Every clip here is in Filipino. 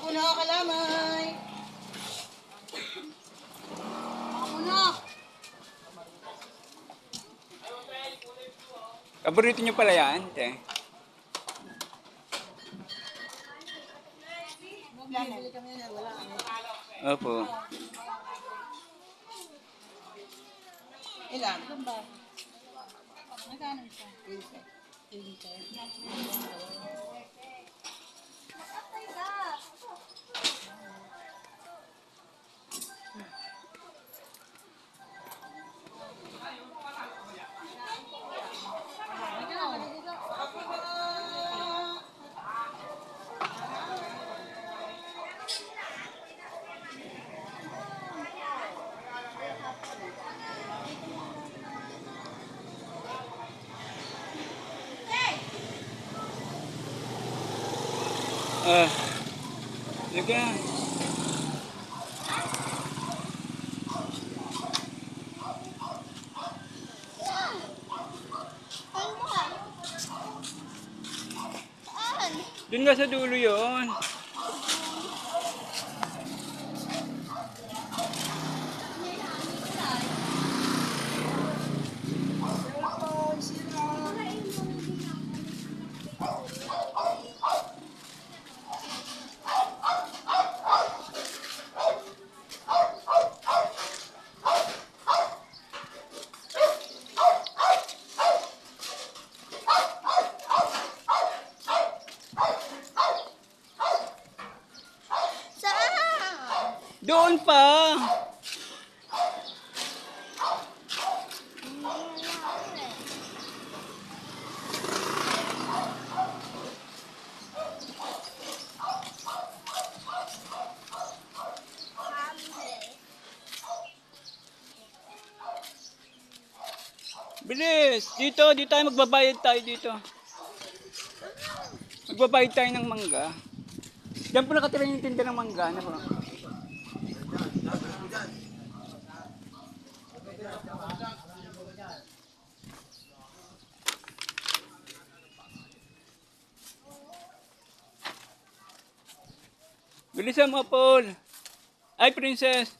po nakakalamay. Ako na. Paborito nyo pala yan, te. Bibili kami na wala. Opo. Ilan? Magkano siya? 20. Sige. Doon nga sa dulo yun. Doon pa. Bilis. Dito tayo magbabayad tayo dito. Magbabayad tayo ng mangga. Diyan po nakatira yung tinda ng mangga. Ano po? Bilisan mo, Paul. Ay, princess.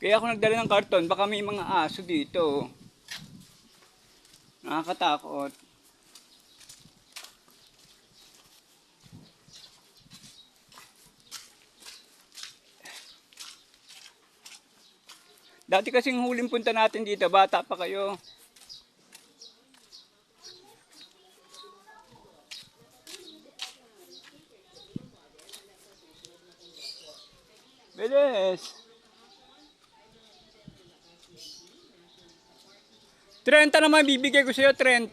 Kaya ako nagdala ng karton, baka may mga aso dito. Nakakatakot. Dati kasing huling punta natin dito, bata pa kayo. Bilis. 30 naman bibigay ko sa'yo, 30.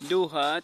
Duhat.